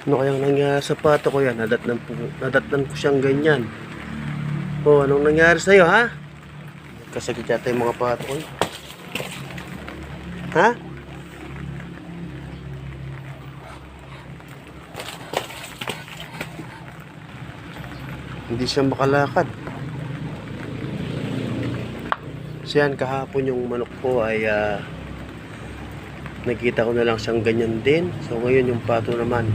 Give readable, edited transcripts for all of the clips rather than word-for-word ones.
Ano kayang nangyari sa pato ko yan? Nadatnan ko siyang ganyan. Oh, anong nangyari sa'yo, ha? Kasakit yata yung mga pato ko. Ha? Hindi siya makalakad. So yan, kahapon yung manok ko ay nakita ko na lang siyang ganyan din. So ngayon yung pato naman.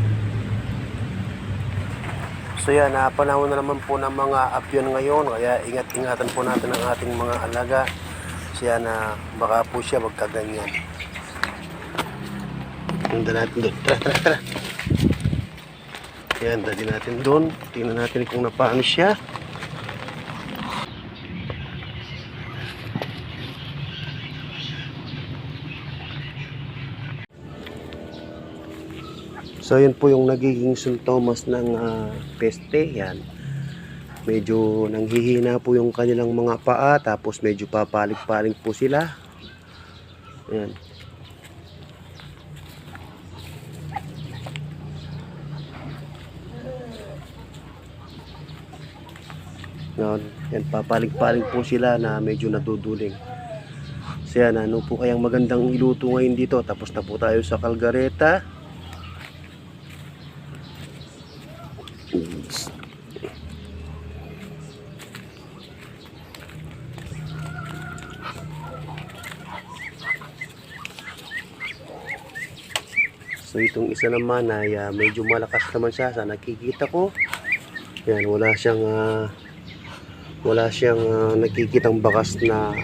So yan, napanahon na naman po ng mga apyon ngayon. Kaya ingat-ingatan po natin ang ating mga alaga. So yan, baka po siya magkaganyan. Tunda natin doon. Tara, tara, tara. Yan, dali natin doon. Tingnan natin kung napaano siya. So yun po yung nagiging sintomas ng peste. Yan. Medyo nanghihina po yung kanilang mga paa. Tapos medyo papalig-palig po sila. Yan. Yan, papalig-palig po sila na medyo naduduling. So yan, ano po kayang magandang iluto ngayon dito? Tapos na po tayo sa kalgareta. So itong isa naman ay medyo malakas naman siya sa nakikita ko. Yan, wala siyang nakikitang bakas na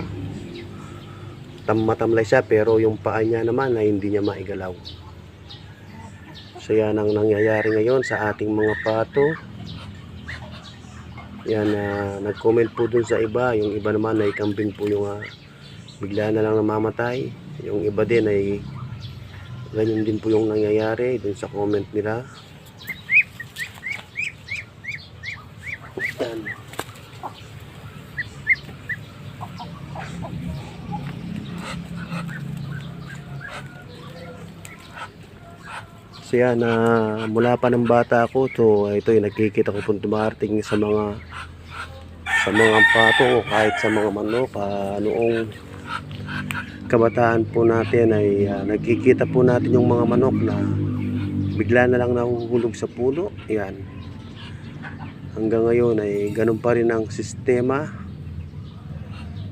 matamlay siya, pero yung paa niya naman ay hindi niya maigalaw. So yan ang nangyayari ngayon sa ating mga pato. Yan, nag-comment po dun sa iba. Yung iba naman ay kambing po yung bigla na lang namamatay. Yung iba din ay ganyan din po yung nangyayari dun sa comment nila. Yan. So yan, mula pa ng bata ako, so ito yung nakikita ko po dumarating sa mga pato o kahit sa mga manok. Noong kabataan po natin ay nakikita po natin yung mga manok na bigla na lang nahuhulog sa puno. Yan. Hanggang ngayon ay ganun pa rin ang sistema.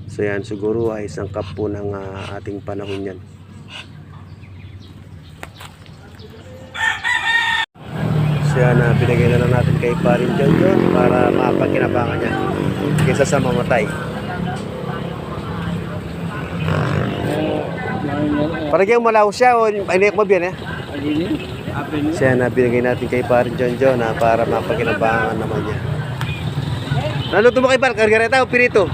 So yan, siguro ay sangkap po ng ating panahon yan. So yan, binigay na lang natin kay Parin John para mapagkinabangan niya kaysa sa mamatay. Para kayong malaw siya o ay mo bien siya na binigay natin kay Parin John na para mapagkinabangan naman niya. Naluto mo kay Par, kargareta o pirito?